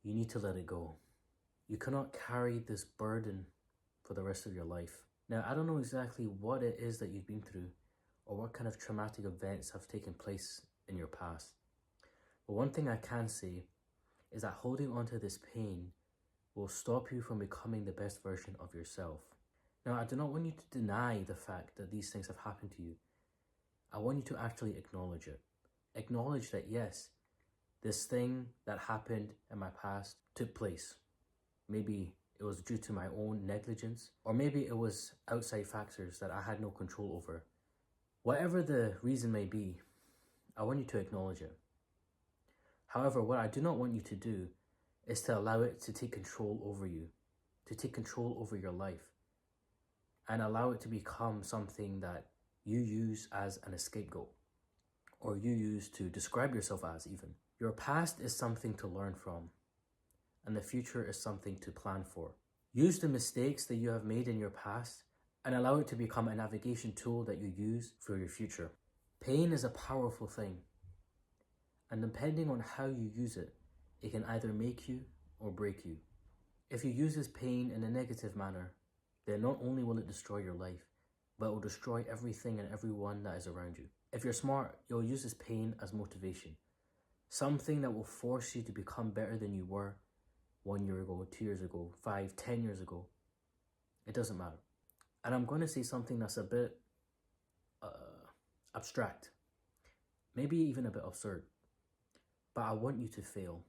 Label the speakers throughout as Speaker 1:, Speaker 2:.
Speaker 1: you need to let it go. You cannot carry this burden for the rest of your life. Now, I don't know exactly what it is that you've been through or what kind of traumatic events have taken place in your past. But one thing I can say is that holding on to this pain will stop you from becoming the best version of yourself. Now, I do not want you to deny the fact that these things have happened to you. I want you to actually acknowledge it. Acknowledge that yes, this thing that happened in my past took place. Maybe it was due to my own negligence, or maybe it was outside factors that I had no control over. Whatever the reason may be, I want you to acknowledge it. However, what I do not want you to do is to allow it to take control over you, to take control over your life, and allow it to become something that you use as an scapegoat, or you use to describe yourself as even. Your past is something to learn from, and the future is something to plan for. Use the mistakes that you have made in your past and allow it to become a navigation tool that you use for your future. Pain is a powerful thing, and depending on how you use it, it can either make you or break you. If you use this pain in a negative manner, then not only will it destroy your life, but it will destroy everything and everyone that is around you. If you're smart, you'll use this pain as motivation, something that will force you to become better than you were 1 year ago, 2 years ago, 5, 10 years ago. It doesn't matter. And I'm going to say something that's a bit abstract, maybe even a bit absurd, but I want you to fail.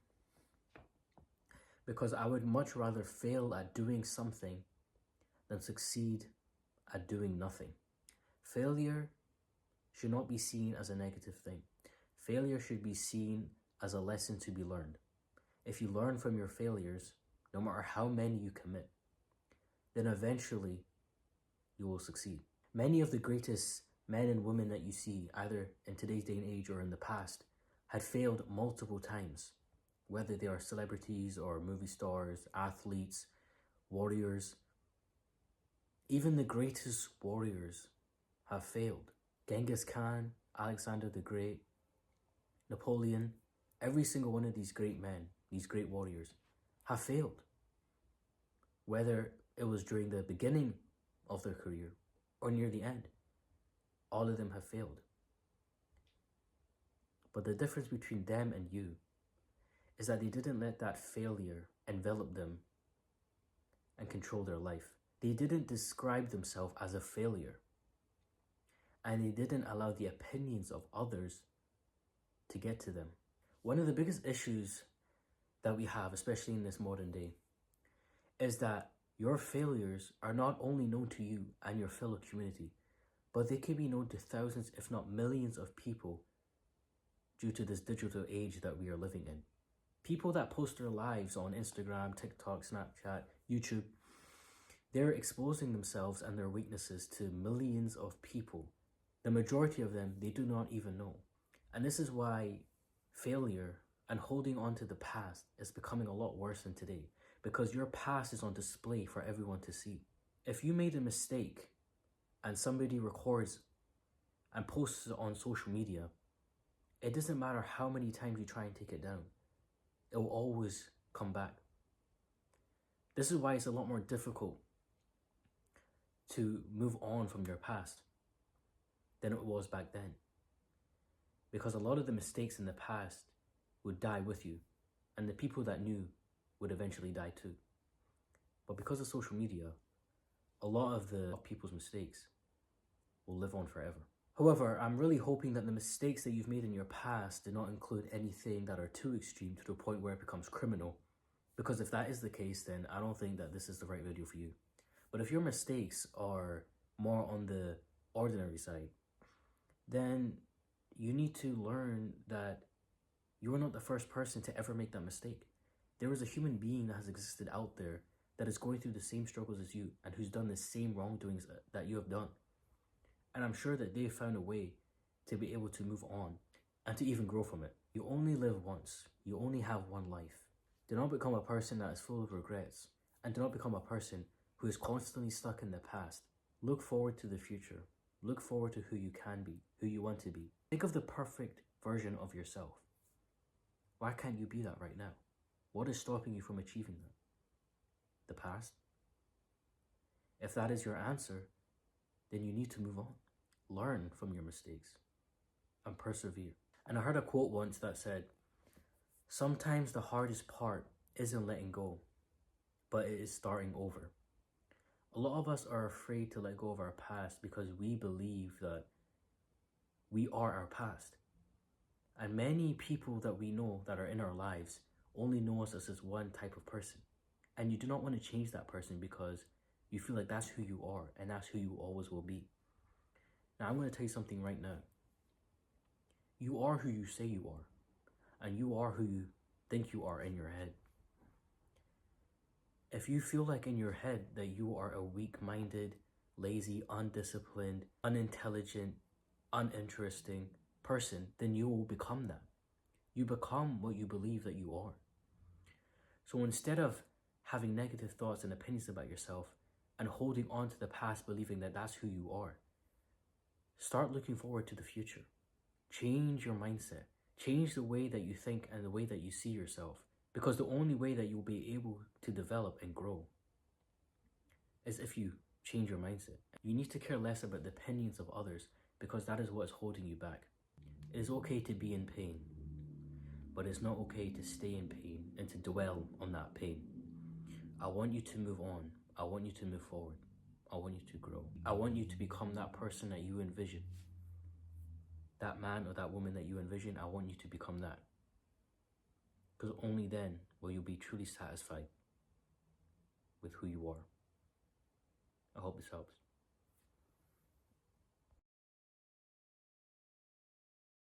Speaker 1: Because I would much rather fail at doing something than succeed at doing nothing. Failure should not be seen as a negative thing. Failure should be seen as a lesson to be learned. If you learn from your failures, no matter how many you commit, then eventually you will succeed. Many of the greatest men and women that you see, either in today's day and age or in the past, had failed multiple times, whether they are celebrities or movie stars, athletes, warriors. Even the greatest warriors have failed. Genghis Khan, Alexander the Great, Napoleon, every single one of these great men, these great warriors, have failed. Whether it was during the beginning of their career or near the end, all of them have failed. But the difference between them and you is that they didn't let that failure envelop them and control their life. They didn't describe themselves as a failure, and they didn't allow the opinions of others to get to them. One of the biggest issues that we have, especially in this modern day, is that your failures are not only known to you and your fellow community, but they can be known to thousands, if not millions of people due to this digital age that we are living in. People that post their lives on Instagram, TikTok, Snapchat, YouTube, they're exposing themselves and their weaknesses to millions of people. The majority of them, they do not even know. And this is why failure and holding on to the past is becoming a lot worse than today, because your past is on display for everyone to see. If you made a mistake and somebody records and posts it on social media, it doesn't matter how many times you try and take it down. It will always come back. This is why it's a lot more difficult to move on from your past than it was back then. Because a lot of the mistakes in the past would die with you, and the people that knew would eventually die too. But because of social media, a lot of the people's mistakes will live on forever. However, I'm really hoping that the mistakes that you've made in your past do not include anything that are too extreme to the point where it becomes criminal. Because if that is the case, then I don't think that this is the right video for you. But if your mistakes are more on the ordinary side, then you need to learn that you are not the first person to ever make that mistake. There is a human being that has existed out there that is going through the same struggles as you and who's done the same wrongdoings that you have done. And I'm sure that they found a way to be able to move on and to even grow from it. You only live once. You only have one life. Do not become a person that is full of regrets, and do not become a person who is constantly stuck in the past. Look forward to the future. Look forward to who you can be, who you want to be. Think of the perfect version of yourself. Why can't you be that right now? What is stopping you from achieving that? The past? If that is your answer, then you need to move on. Learn from your mistakes and persevere. And I heard a quote once that said, sometimes the hardest part isn't letting go, but it is starting over. A lot of us are afraid to let go of our past because we believe that we are our past. And many people that we know that are in our lives only know us as this one type of person. And you do not want to change that person because you feel like that's who you are and that's who you always will be. Now, I'm going to tell you something right now. You are who you say you are, and you are who you think you are in your head. If you feel like in your head that you are a weak-minded, lazy, undisciplined, unintelligent, uninteresting person, then you will become that. You become what you believe that you are. So instead of having negative thoughts and opinions about yourself and holding on to the past believing that that's who you are, start looking forward to the future. Change your mindset. Change the way that you think and the way that you see yourself. Because the only way that you'll be able to develop and grow is if you change your mindset. You need to care less about the opinions of others because that is what's holding you back. It is okay to be in pain, but it's not okay to stay in pain and to dwell on that pain. I want you to move on. I want you to move forward. I want you to grow. I want you to become that person that you envision. That man or that woman that you envision, I want you to become that. Because only then will you be truly satisfied with who you are. I hope this helps.